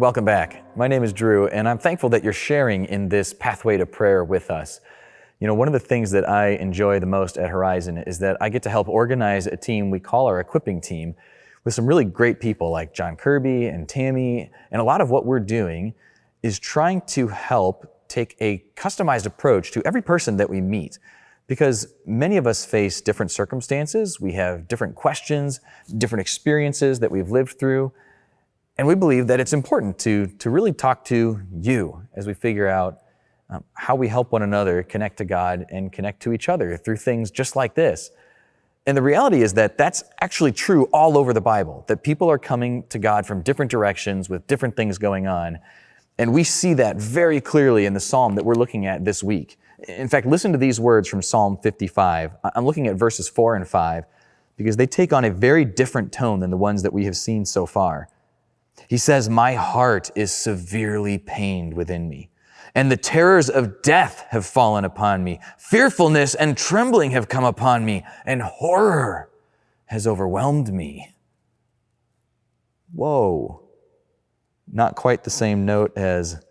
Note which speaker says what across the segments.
Speaker 1: Welcome back. My name is Drew, and I'm thankful that you're sharing in this pathway to prayer with us. You know, one of the things that I enjoy the most at Horizon is that I get to help organize a team we call our equipping team with some really great people like John Kirby and Tammy, and a lot of what we're doing is trying to help take a customized approach to every person that we meet. Because many of us face different circumstances, we have different questions, different experiences that we've lived through, and we believe that it's important to really talk to you as we figure out how we help one another connect to God and connect to each other through things just like this. And the reality is that that's actually true all over the Bible, that people are coming to God from different directions with different things going on. And we see that very clearly in the psalm that we're looking at this week. In fact, listen to these words from Psalm 55. I'm looking at verses 4 and 5 because they take on a very different tone than the ones that we have seen so far. He says, "My heart is severely pained within me, and the terrors of death have fallen upon me. Fearfulness and trembling have come upon me, and horror has overwhelmed me." Whoa. Not quite the same note as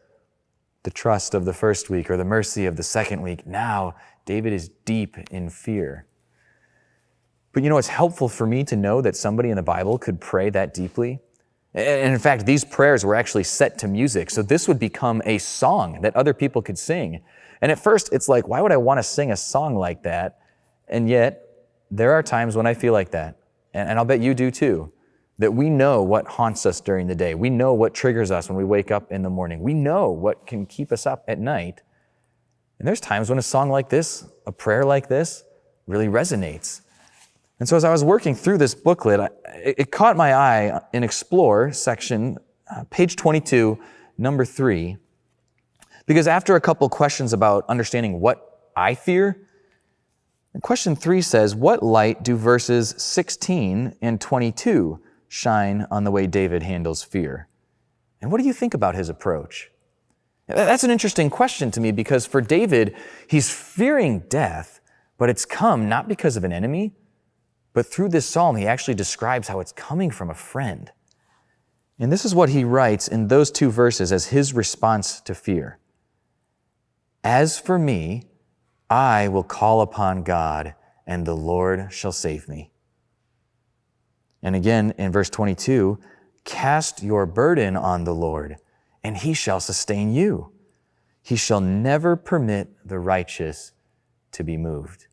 Speaker 1: the trust of the first week or the mercy of the second week. Now, David is deep in fear. But you know, it's helpful for me to know that somebody in the Bible could pray that deeply. And in fact, these prayers were actually set to music, so this would become a song that other people could sing. And at first, it's like, why would I want to sing a song like that? And yet, there are times when I feel like that, and I'll bet you do too, that we know what haunts us during the day. We know what triggers us when we wake up in the morning. We know what can keep us up at night. And there's times when a song like this, a prayer like this, really resonates. And so as I was working through this booklet, it caught my eye in Explore section, page 22, number 3, because after a couple questions about understanding what I fear, question 3 says, what light do verses 16 and 22 shine on the way David handles fear? And what do you think about his approach? That's an interesting question to me because for David, he's fearing death, but it's come not because of an enemy, but through this psalm, he actually describes how it's coming from a friend. And this is what he writes in those 2 verses as his response to fear. "As for me, I will call upon God, and the Lord shall save me." And again in verse 22, "Cast your burden on the Lord, and he shall sustain you. He shall never permit the righteous to be moved."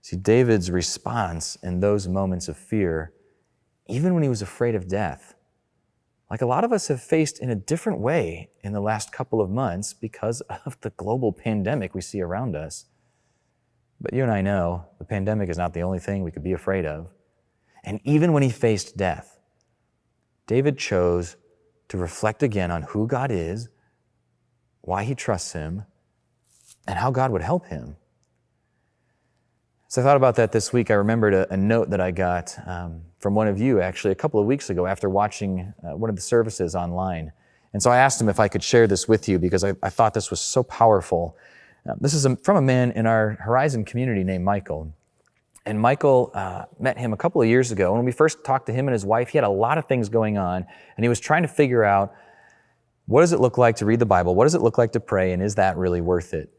Speaker 1: See, David's response in those moments of fear, even when he was afraid of death, like a lot of us have faced in a different way in the last couple of months because of the global pandemic we see around us. But you and I know the pandemic is not the only thing we could be afraid of. And even when he faced death, David chose to reflect again on who God is, why he trusts him, and how God would help him. So I thought about that this week. I remembered a note that I got from one of you actually a couple of weeks ago after watching one of the services online. And so I asked him if I could share this with you because I thought this was so powerful. This is from a man in our Horizon community named Michael. And Michael met him a couple of years ago. When we first talked to him and his wife, he had a lot of things going on, and he was trying to figure out, what does it look like to read the Bible? What does it look like to pray? And is that really worth it?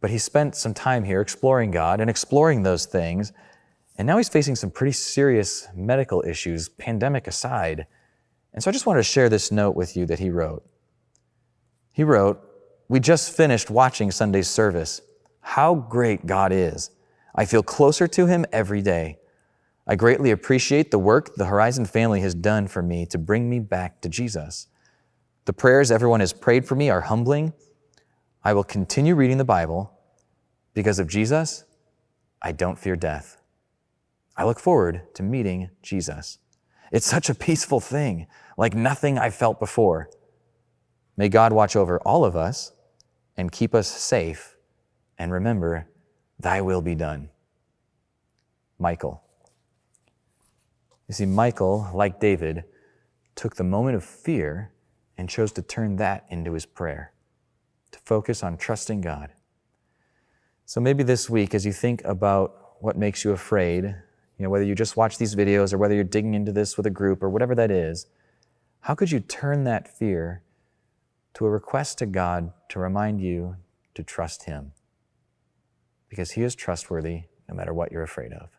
Speaker 1: But he spent some time here exploring God and exploring those things. And now he's facing some pretty serious medical issues, pandemic aside. And so I just wanted to share this note with you that he wrote. He wrote, "We just finished watching Sunday's service. How great God is. I feel closer to him every day. I greatly appreciate the work the Horizon family has done for me to bring me back to Jesus. The prayers everyone has prayed for me are humbling. I will continue reading the Bible. Because of Jesus, I don't fear death. I look forward to meeting Jesus. It's such a peaceful thing, like nothing I've felt before. May God watch over all of us and keep us safe. And remember, thy will be done." Michael. You see, Michael, like David, took the moment of fear and chose to turn that into his prayer, to focus on trusting God. So maybe this week, as you think about what makes you afraid, whether you just watch these videos or whether you're digging into this with a group or whatever that is, How could you turn that fear to a request to God to remind you to trust Him? Because He is trustworthy no matter what you're afraid of.